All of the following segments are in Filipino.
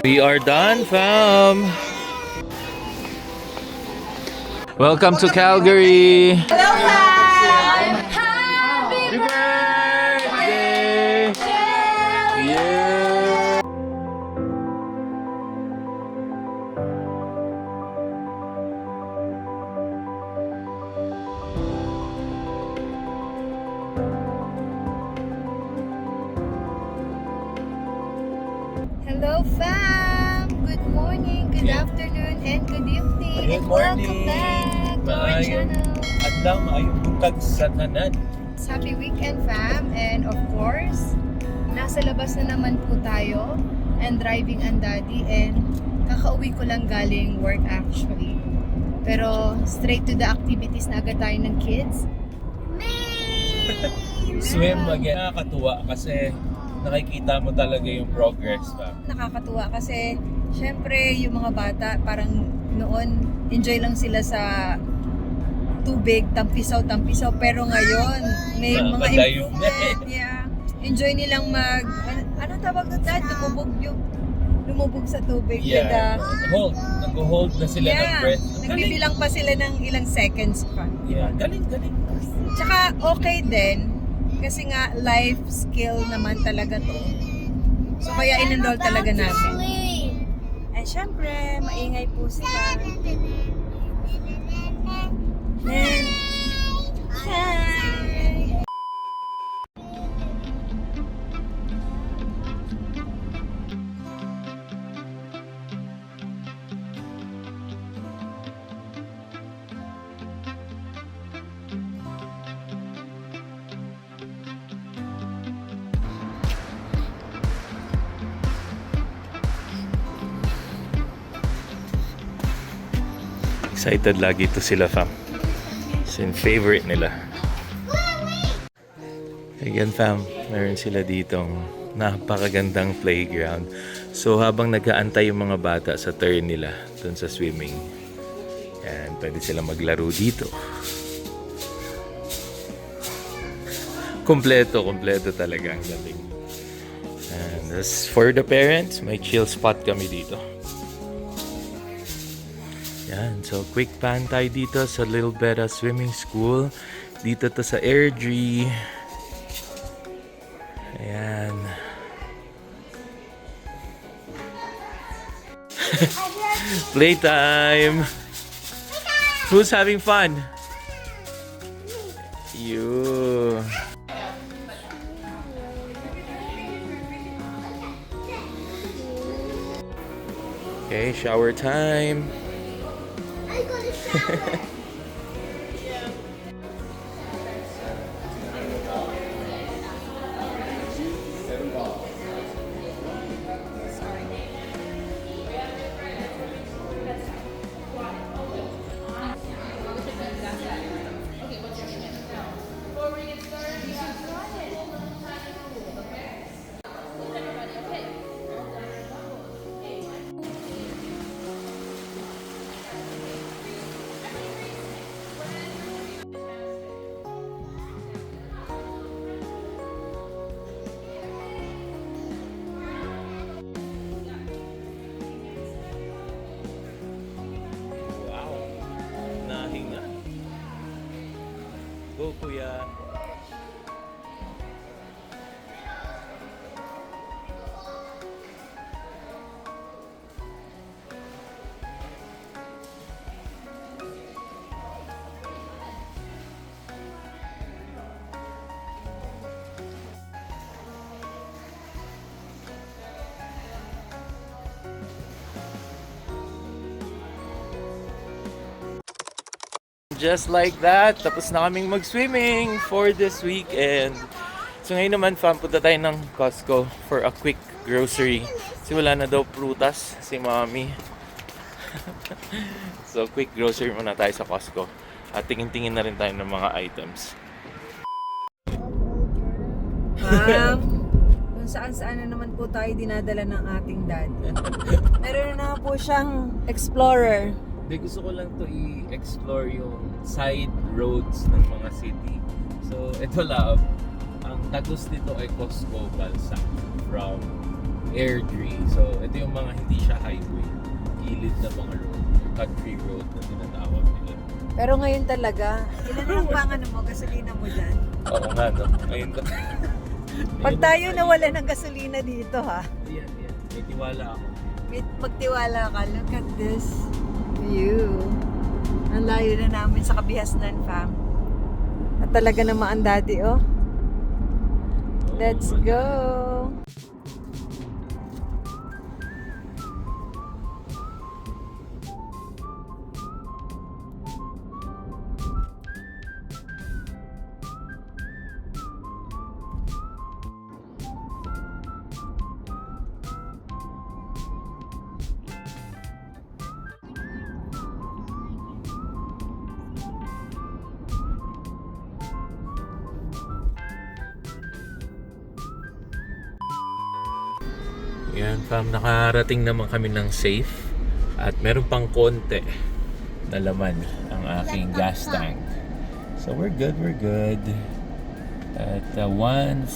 We are done, fam. Welcome to Calgary. Hello, Fam! Happy birthday to you. Hello, Fam! Good morning, good afternoon, and good evening. Good And morning. welcome back to our Maayong channel. adlaw, maayong buntag sa tanan. Happy weekend, Fam! And of course, nasa labas na naman po tayo and driving ang daddy and kakauwi ko lang galing work actually. Pero straight to the activities na agad tayo ng kids. Swim again. Nakakatuwa kasi nakikita mo talaga yung progress pa. Nakakatuwa kasi syempre yung mga bata parang noon enjoy lang sila sa tubig, tampisaw pero ngayon may mga Nakakadayo na. improvement. Yeah. Enjoy nilang ano tawag na dad? Lumubog sa tubig with the Nag-hold na sila ng breath. nagbibilang pa sila ng ilang seconds pa. Yeah, galing. Tsaka okay din kasi nga life skill naman talaga to. So kaya in-enroll talaga namin. And syempre, maingay po sila. And, hi! Excited lagi to sila, fam. It's in favorite nila. Again, fam, meron sila ditong napakagandang playground. So habang nag-aantay yung mga bata sa turn nila dun sa swimming, yan, pwede sila maglaro dito. Kompleto talaga ang dating. And as for the parents, may chill spot kami dito. Yan, so quick pan tayo dito sa Little Beta Swimming School. Dito to sa Airdrie. Ayan. Playtime! Who's having fun? You. Okay, shower time. Wow. Nahinga. Go, kuya. Just like that, tapos na kaming mag-swimming for this weekend. So ngayon naman, fam, punta tayo ng Costco for a quick grocery. Kasi wala na daw prutas si mommy. So quick grocery muna tayo sa Costco. At tingin-tingin na rin tayo ng mga items. Kung saan-saan na naman po tayo dinadala ng ating dad. Meron na po siyang Explorer. Hindi, gusto ko lang to i-explore yung side roads ng mga city. So, ito lang. Ang tagos nito ay Costco Balsa from Airdrie. So, ito yung mga hindi siya highway. Gilid na mga road. Country road na tinatawag nila. Pero ngayon talaga, ilan ang pangano mo, gasolina mo dyan? Oo nga, no? Ayun to. Pag tayo nawala ng gasolina dito ha, Yan. May tiwala ako. magtiwala ka. Look at this view. Ang layo na namin sa Kabihasnan, fam. At talaga naman ang daddy, oh. Let's go! Yan fam, nakarating naman kami ng safe. At meron pang konti na laman ang aking gas tank. So we're good. At 149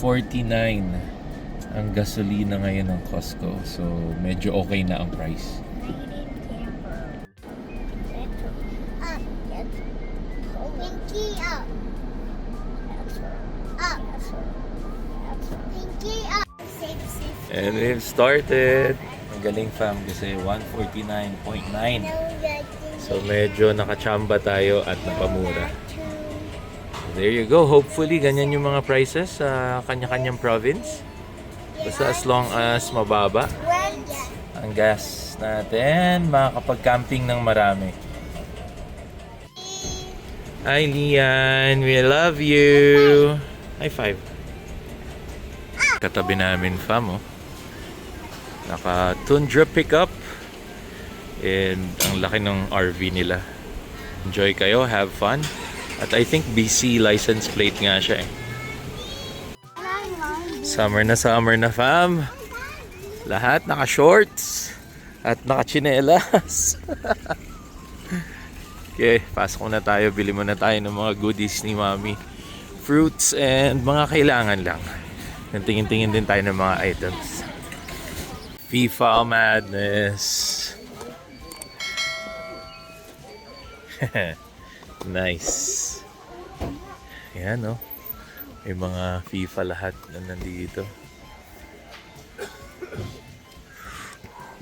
ang gasolina ngayon ng Costco. So medyo okay na ang price. Pinky up. Up. Pinky up. Safe. And we've started. Ang galing fam kasi 149.9. So medyo nakachamba tayo at napamura. There you go. Hopefully ganyan yung mga prices sa kanya-kanyang province. Basta as long as mababa ang gas natin, makakapag-camping ng marami. Hi Lian, we love you. High five. Katabi namin fam, oh. Naka Tundra pickup. And ang laki ng RV nila. Enjoy kayo, have fun. At I think BC license plate nga siya eh. Summer na fam. Lahat naka-shorts at naka-chinelas. Okay, pasok na tayo. Bili muna tayo ng mga goodies ni Mami. Fruits and mga kailangan lang. Tingin-tingin din tayo ng mga items. FIFA madness. Nice. Ayan, oh. May mga FIFA lahat na nandito.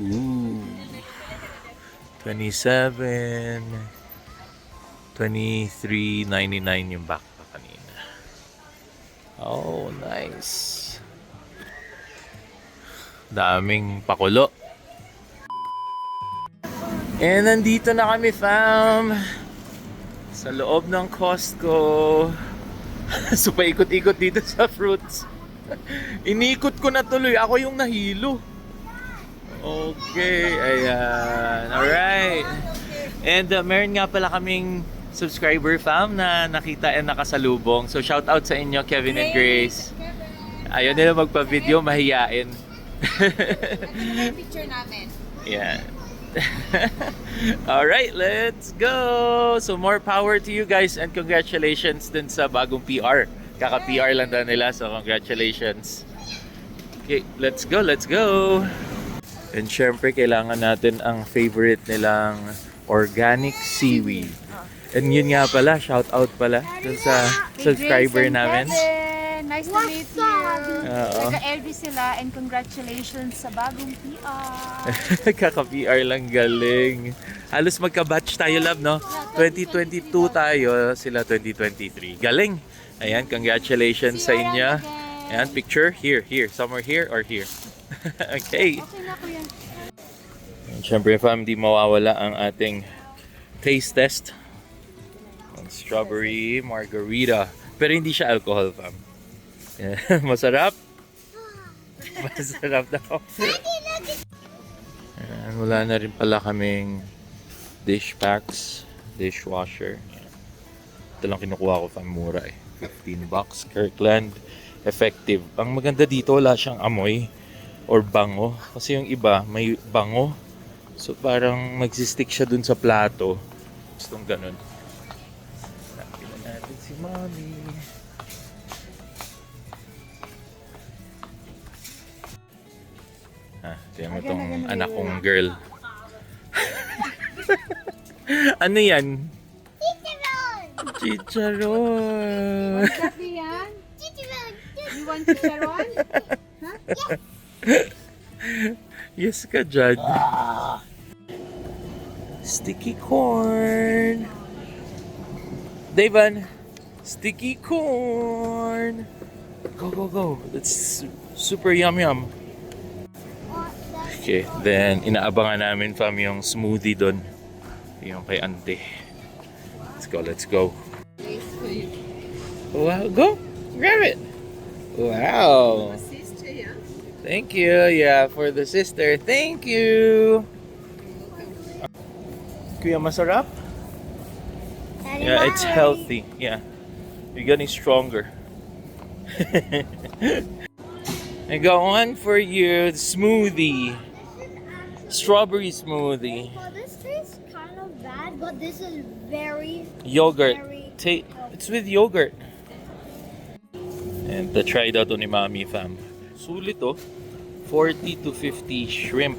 Ooh. 27. 23.99 yung backpack kanina. Oh, nice. Daming pakulo. And nandito na kami, fam. Sa loob ng Costco. So paikot-ikot dito sa fruits. Inikot ko na tuloy. Ako yung nahilo. Okay, ayan. Alright. And meron nga pala kaming subscriber fam na nakita and nakasalubong. So shout out sa inyo, Kevin and Grace. Ayaw nila magpa-video, mahiyain. Picture namin. Yeah. Alright, let's go! So more power to you guys and congratulations din sa bagong PR. Kaka-PR lang daw nila, so congratulations. Okay, let's go! And syempre, kailangan natin ang favorite nilang organic seaweed. And yun nga pala, shout out pala dun sa subscriber namin. Nice to meet you. Oo. Nag-LV sila and congratulations sa bagong PR. Kaka-PR lang, galing. Halos magka-batch tayo, love, no? 2022 tayo, sila 2023. Galing! Ayan, congratulations sa inyo. Ayan, picture. Here. Somewhere here or here. Okay. Okay na ko yan. Siyempre, fam, di mawawala ang ating taste test. Ang strawberry margarita. Pero hindi siya alcohol, fam. Yeah. Masarap? Masarap daw. Ayan, wala na rin pala kaming dish packs, dishwasher. Ayan. Ito lang kinukuha ko, fam, mura eh. $15. Kirkland. Effective. Ang maganda dito, wala siyang amoy or bango. Kasi yung iba, may bango. So parang magsistick siya dun sa plato. Gustong ganun. Nakita natin si Mommy. Tingnan mo tong anak kong girl. Ano yan? Chicharon! Sabi yan? Chicharon. You want chicharon? Yes ka, Jad. Sticky corn! Davan! Sticky corn! Go, go, go! It's super yum yum. Okay, then inaabangan namin fam yung smoothie doon. Yung kay auntie. Let's go, let's go. Wow, go! Grab it! Wow! Sister, yeah? Thank you, yeah, for the sister. Thank you! Kuya, masarap? Yeah, it's healthy. Yeah. You're getting stronger. I got one for you, smoothie. Strawberry smoothie. Well, this tastes kind of bad, but this is very, Yogurt. very It's with yogurt. And try daw to ni Mami fam. Sulit oh. 40 to 50 shrimp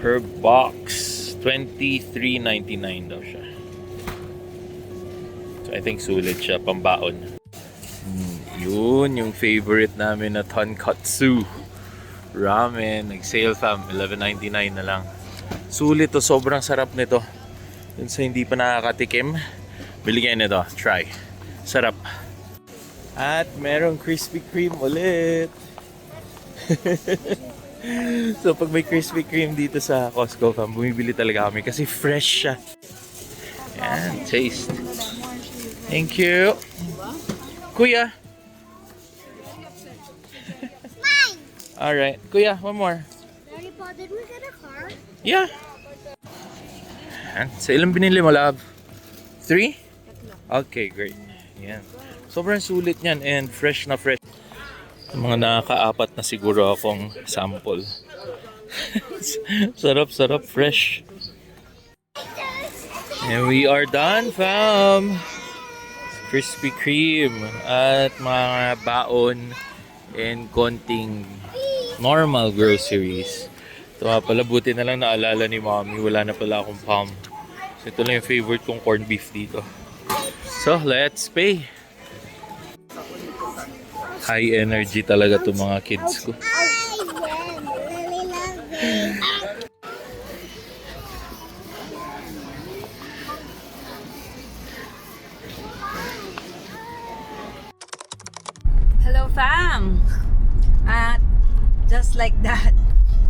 per box. $23.99 daw siya. So I think sulit siya, pambaon. Yun, yung favorite namin na tonkatsu ramen. Nag-sale fam, $11.99 na lang. Sulit to, sobrang sarap nito. Dun sa hindi pa nakakatikim, bili kayo nito, try. Sarap. At merong Krispy Kreme ulit. So pag may Krispy Kreme dito sa Costco fam, bumibili talaga kami kasi fresh siya. Yan, taste. Thank you. Kuya. Alright. Kuya, one more. Daddy, Paul, did we get a car? Yeah. Yan. Sa ilang binili mo, love? 3? Okay, great. Yan. Sobrang sulit niyan and fresh na fresh. Mga nakaka-4 na siguro akong sample. Sarap, fresh. And we are done, fam. Krispy Kreme at mga baon and konting normal groceries. Ito nga pala, buti na lang naalala ni Mommy. Wala na pala akong palm. So ito lang yung favorite kong corned beef dito. So, let's pay. High energy talaga to mga kids ko. I really love it. Hello fam! At just like that,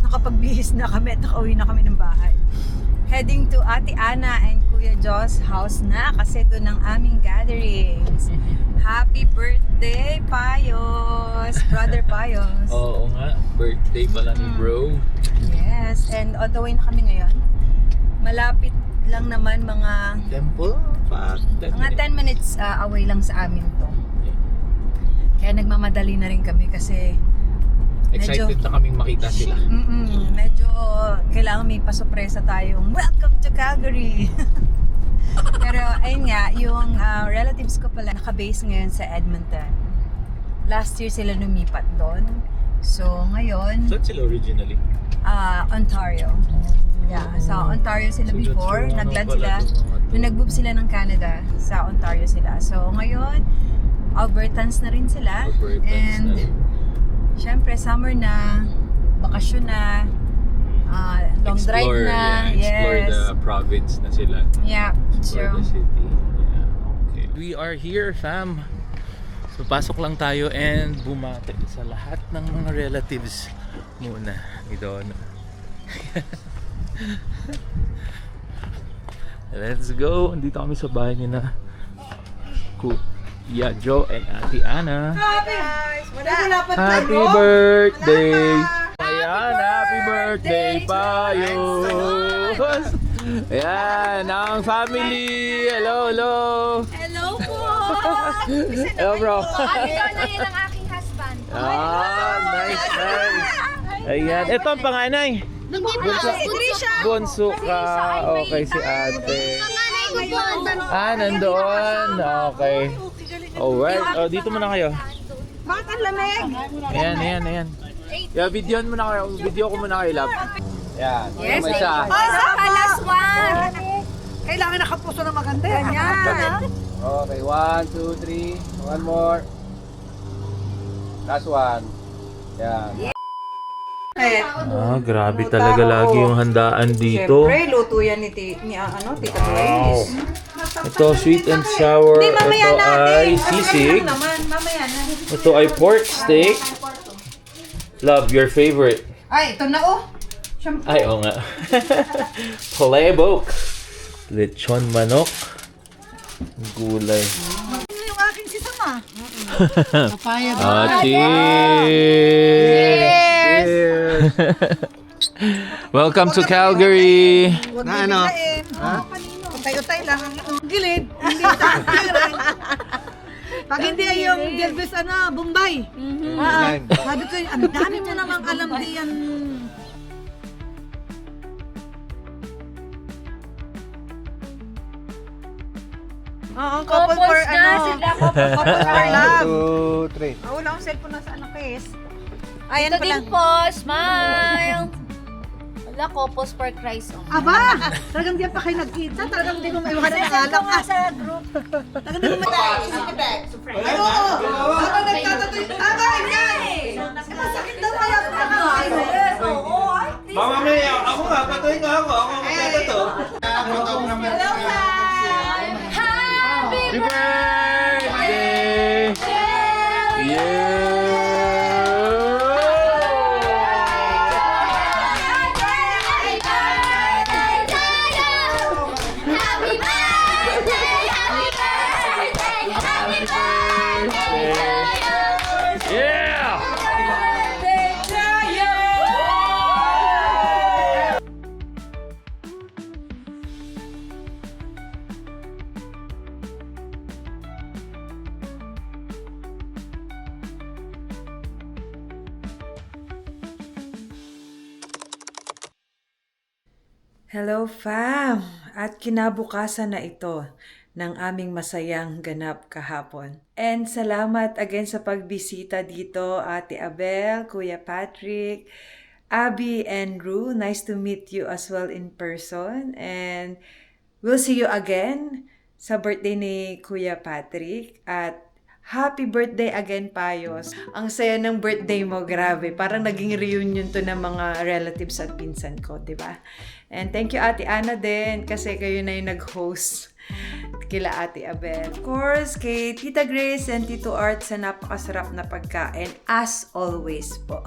nakapagbihis na kami at nakauwi na kami ng bahay. Heading to Ate Ana and Kuya Jo's house na kasi doon ang aming gatherings. Happy birthday, Payos! Brother Payos! Oo nga, birthday pala ni bro. Yes, and on the way na kami ngayon. Malapit lang naman mga Temple? mga 10 minutes away lang sa amin to. Kaya nagmamadali na rin kami kasi Excited na kaming makita sila. medyo kailangan may pasurpresa tayong welcome to Calgary. Pero ayun nga, yung relatives ko pala naka-base ngayon sa Edmonton. Last year sila lumipat doon. So ngayon, Saan sila originally? Ontario. Yeah, sa Ontario sila So, that's before. yung ano Nag-land pala sila. itong mga to. Nung nag-move sila ng Canada, sa Ontario sila. So ngayon, Albertans na rin sila. Albertans And na rin. syempre, summer na, bakasyon na, long drive na. Explore Yes. the province na sila. Yeah. Explore the So, city. Yeah, okay. We are here, fam. So pasok lang tayo and bumati sa lahat ng mga relatives muna ni Don. Let's go. Andito kami sa bahay ni na Kuya Joe and Ate Ana. Happy birthday! Ayan, happy birthday, Payos! Ayan, ang family! Hello, hello! Hello po! Hello, bro! Ikaw na yun ang aking husband. Nice. Ayan, ito ang panganay. Bunso ka. Okay, si ate. Panganay ko po. Nandoon. Okay. Alright. Oh, dito muna kayo. bakit ang lamig? Ayan. Yeah, videoan mo na kayo. Video ko muna kayo, love. Yan. Yes, May isa. last one. Kailangan nakapuso na maganda. Yan. Okay, 1, 2, 3. One more. Last one. Yan. Ah, grabe talaga lagi yung handaan dito. Siyempre, luto yan ni Tita Grace. Ito, sweet and sour. Hindi, mamaya Ito natin. ay Ano sisig. lang naman, mamaya na. Ito ay pork steak. Love, your favorite. Ay, ito na oh. Siyempre. Ay, oo nga. Playbook. Lechon manok. Gulay. Yung aking sisama. Ah, cheers! Welcome to Calgary! Huwag na ano? Utay-utay lang. Ang gilid. Hindi takiran. Pag hindi ay yung Delvis Bombay. Sabi ko, ang dami mo namang alam diyan. Oo, couple for couple for love. 2, 3. Wala akong cellphone na sa anak Chris. Ayan Ito pala. din po, smile! Wala, couples for Christ. Aba! Talagang di pa kayo nagkita. Talagang di mo maiwanan ng alak. Sa group. Talagang di mo maiwanan. Ay, oo! Ako nagtatatoy. Tama, yan! Masakit daw kaya kung nakakain. Oo, ay. Mama May, ako nga, patuloy nga ako. Ako magkakato. Hello, Fam! Happy Happy birthday! Yeah! Hello, fam! At kinabukasan na ito ng aming masayang ganap kahapon. And salamat again sa pagbisita dito, Ate Abel, Kuya Patrick, Abby, and Ru. Nice to meet you as well in person. And we'll see you again sa birthday ni Kuya Patrick. At happy birthday again, Payos. Ang saya ng birthday mo, grabe. Parang naging reunion to ng mga relatives at pinsan ko, di ba? And thank you, Ate Ana din, kasi kayo na yung nag-host kila Ate Abel. Of course, kay Tita Grace and Tito Art sa napakasarap na pagkain, as always po.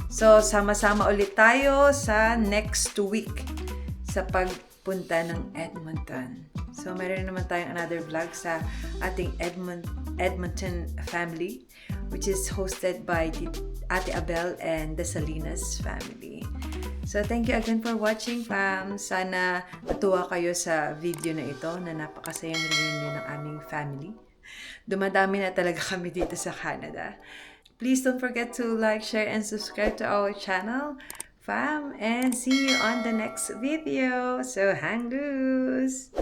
So, sama-sama ulit tayo sa next week sa pagpunta ng Edmonton. So, meron naman tayong another vlog sa ating Edmonton family, which is hosted by Ate Abel and the Salinas family. So, thank you again for watching, fam. Sana natuwa kayo sa video na ito na napakasayang reunion ng aming family. Dumadami na talaga kami dito sa Canada. Please don't forget to like, share, and subscribe to our channel, fam. And see you on the next video. So, hang loose!